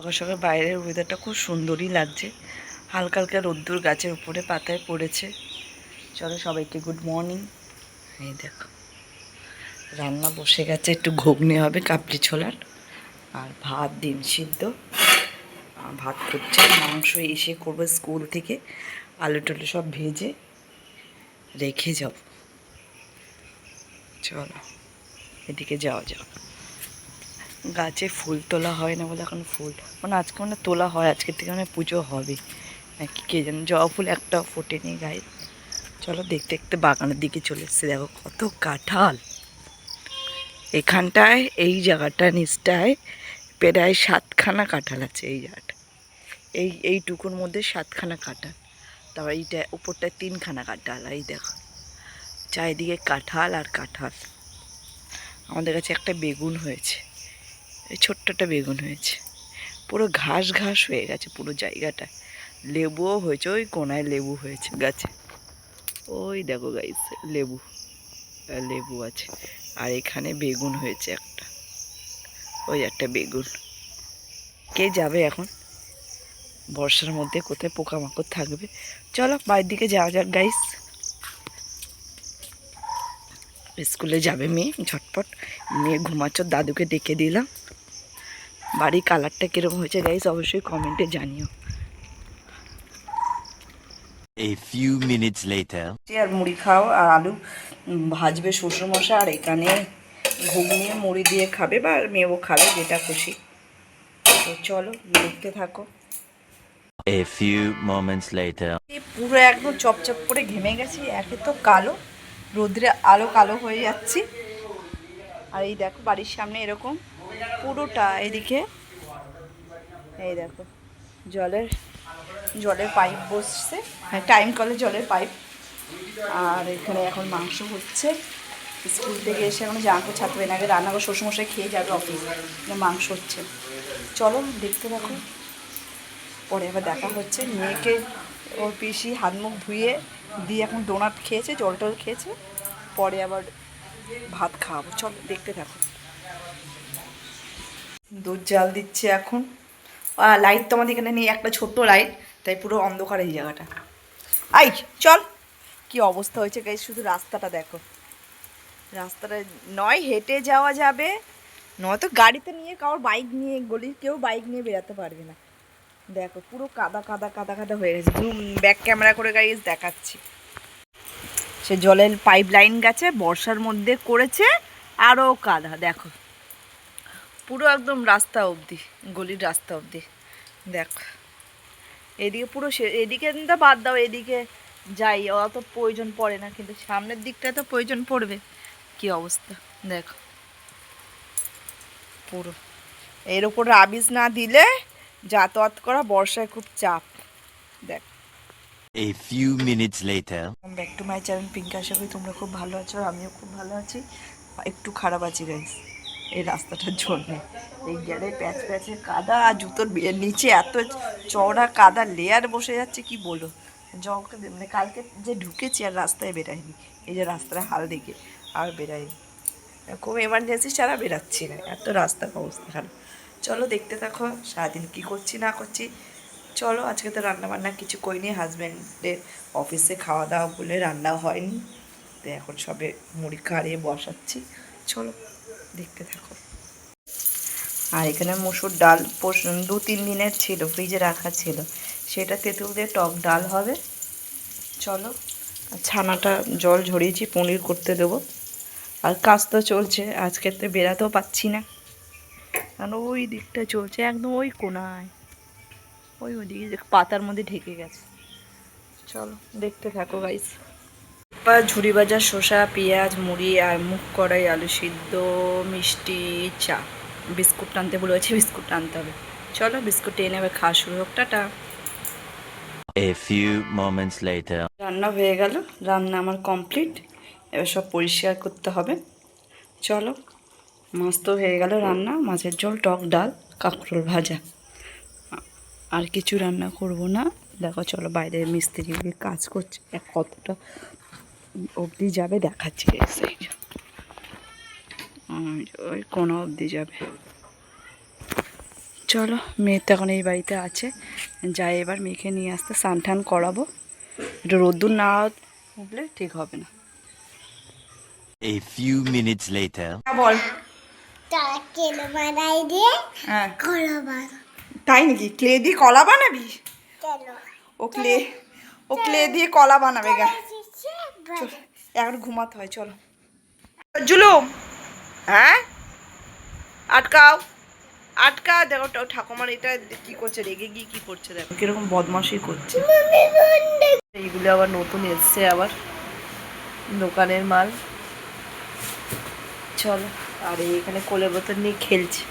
সকাল সকাল বাইরের ওয়েদারটা খুব সুন্দরই লাগছে, হালকা হালকা রোদ্দুর গাছের উপরে পাতায় পড়েছে। চলো সবাইকে গুড মর্নিং। এই দেখো রান্না বসে গেছে, একটু ঘুগনি হবে কাবলি ছোলার, আর ভাত ডিম সিদ্ধ। ভাত করছে, মাংস এসে করবো স্কুল থেকে, আলু টুলু সব ভেজে রেখে যাব। চলো এদিকে যাওয়া যাও। গাছে ফুল তোলা হয় না বলে এখন ফুল মানে আজকে মানে তোলা হয়, আজকের থেকে মানে পুজো হবে নাকি কে জানে, জবা ফুল একটাও ফোটেনি গায়ে। চলো দেখতে দেখতে বাগানের দিকে চলে এসছে। দেখো কত কাঁঠাল এখানটায়, এই জায়গাটা নিচটায় প্রায় 7খানা কাঁঠাল আছে। এই জায়গাটা এইটুকুর মধ্যে 7খানা কাঁঠাল, তারপর এইটা উপরটায় 3খানা কাঁঠাল। এই দেখো চারিদিকে কাঁঠাল আর কাঁঠাল। আমাদের কাছে একটা বেগুন হয়েছে, এই ছোট্ট একটা বেগুন হয়েছে, পুরো ঘাস ঘাস হয়ে গেছে পুরো জায়গাটা। লেবুও হয়েছে, ওই কোনায় লেবু হয়েছে গাছে, ওই দেখো গাইস লেবু লেবু আছে। আর এখানে বেগুন হয়েছে একটা, ওই একটা বেগুন। কে যাবে এখন বর্ষার মধ্যে, কোথায় পোকামাকড় থাকবে। চলো বাড়ির দিকে যাওয়া যাক গাইস। স্কুলে যাবে মেয়ে ঝটপট, মেয়ে ঘুমাচ্ছ, দাদুকে ডেকে দিলাম। বাড়ির কালারটা কীরকম হয়েছে গাইস অবশ্যই কমেন্টে জানিও। A few minutes later. আর মুড়ি খাও, আর আলু ভাজবে শ্বশুরমশাই, আর এখানে ঘুগনি মুড়ি দিয়ে খাবে বা মেয়েও খাবে, যেটা খুশি। তো চলো দেখতে থাকো। A few moments later. পুরো একদম চপচপ করে ঘেমে গেছি, একে তো কালো রোদ্রে আলো কালো হয়ে যাচ্ছি। আর এই দেখো বাড়ির সামনে এরকম পুরোটা এদিকে, এই দেখো জলের পাইপ বসছে, হ্যাঁ টাইম কলে জলের পাইপ। আর এখানে এখন মাংস হচ্ছে, স্কুল থেকে এসে এখন জামাকে ছাড়তে আগে রান্না করে শ্বশুরমশাই খেয়ে যাবে অফিস, মাংস হচ্ছে। চলো দেখতে থাকো, পরে আবার দেখা হচ্ছে। মেয়েকে ওর পিসি হাত মুখ ধুয়ে দিয়ে এখন ডোনাট খেয়েছে, জল টল খেয়েছে, পরে আবার ভাত খাওয়াবো। চলো দেখতে থাকো। দুধ জাল দিচ্ছে এখন, লাইট তো আমাদের এখানে নেই, একটা ছোট্ট লাইট, তাই পুরো অন্ধকার এই জায়গাটা। আই চল, কি অবস্থা হয়েছে গাইস, শুধু রাস্তাটা দেখো। রাস্তাটা নয় হেঁটে যাওয়া যাবে, নয়তো গাড়িতে নিয়ে, কারোর বাইক নিয়ে, গলির কেউ বাইক নিয়ে বেরাতে পারবে না। দেখো পুরো কাদা কাদা কাদা কাদা হয়ে গেছে। জুম ব্যাক ক্যামেরা করে গাইস দেখাচ্ছি। সে জলের পাইপ লাইন গেছে, বর্ষার মধ্যে করেছে, আরও কাদা দেখো পুরো একদম রাস্তা অবধি, গলির রাস্তা অবধি। দেখো এদিকে পুরো এদিকে তো বাদ দাও, এদিকে যাই অত প্রয়োজন পড়ে না, কিন্তু সামনের দিকটা তো প্রয়োজন পড়বে। কি অবস্থা দেখো পুরো, এর ওপর রাবিশ না দিলে যাতায়াত করা বর্ষায় খুব চাপ। দেখ A few minutes later. Back to my channel Pink. আশা করি তোমরা খুব ভালো আছো, আমিও খুব ভালো আছি। একটু খারাপ আছি গাইস এই রাস্তাটার জন্যে, এই গেলে প্যাচ প্যাচে কাদা, আর জুতোর নিচে এত চওড়া কাদা লেয়ার বসে যাচ্ছে কি বলো। জলকে মানে কালকে যে ঢুকেছি আর রাস্তায় বেরাইনি, এই যে রাস্তার হাল দেখে আর বেরাইনি, খুব এমার্জেন্সি ছাড়া বেরাচ্ছি না, এত রাস্তার অবস্থা খারাপ। চলো দেখতে থাকো সারাদিন কী করছি না করছি। চলো আজকে তো রান্নাবান্না কিছু করিনি, হাজব্যান্ডের অফিসে খাওয়া দাওয়া বলে রান্না হয়নি, তো এখন সবে মুড়ি খাড়িয়ে বসাচ্ছি। চলো দেখতে থাকো। আর এখানে মসুর ডাল 2-3 দিনের ছিল, ফ্রিজে রাখা ছিল, সেটা তেঁতুল দিয়ে টক ডাল হবে। চলো ছানাটা জল ঝরিয়েছি, পনির করতে দেবো। আর কাজ তো চলছে, আজকে তো বেরাতেও পাচ্ছি না, কারণ ওই দিকটা চলছে একদম ওই কোনায়, ওইদিকে পাতার মধ্যে ঢেকে গেছে। চলো দেখতে থাকো গাইস। ঝুরি ভাজা, শসা, পেঁয়াজ, মুড়ি, আর মুগ কড়াই, আলু সিদ্ধ, মিষ্টি, চা। বিস্কুট টানতে বলেছি, বিস্কুট টানতে হবে। চলো বিস্কুট এনে এবার খাওয়া শুরু হোক। Tata. A few moments later. রান্না হয়ে গেল, রান্না আমার কমপ্লিট, এবার সব পরিষ্কার করতে হবে। চলো মাছ তো হয়ে গেল রান্না, মাছের ঝোল, টক ডাল, কাঁকরোল ভাজা, আর কিছু রান্না করব না। দেখো চলো বাইরে মিস্ত্রি কাজ করছে, কতটা অবধি যাবে দেখাচ্ছি। ওই কোনো অবধি যাবে। চলো, মেয়ে তো এখন এই বাড়িতে আছে, যাই এবার মেয়েকে নিয়ে আসতে স্নান টান করাবো। একটু রোদ্দুর না উঠলে ঠিক হবে না। A few minutes later. বল। তারা কেলো বানাই দিয়ে হ্যাঁ, কলা বানা তাই নাকি? ক্লে দিয়ে কলা বানাবি? কেলো ও ক্লে দিয়ে কলা বানাবে গা। দিচ্ছে চল, এখন ঘুমাতে হয়, চলো। জুলুম, হ্যাঁ আটকাও, আটকা। দেখো ঠাকুমার এটা কি করছে, রেগে গিয়ে কি করছে, দেখো কিরকম বদমাশি করছে। এইগুলো আবার নতুন এসছে, আবার দোকানের মাল। চলো, আর এখানে কোলে বোতল নিয়ে খেলছে।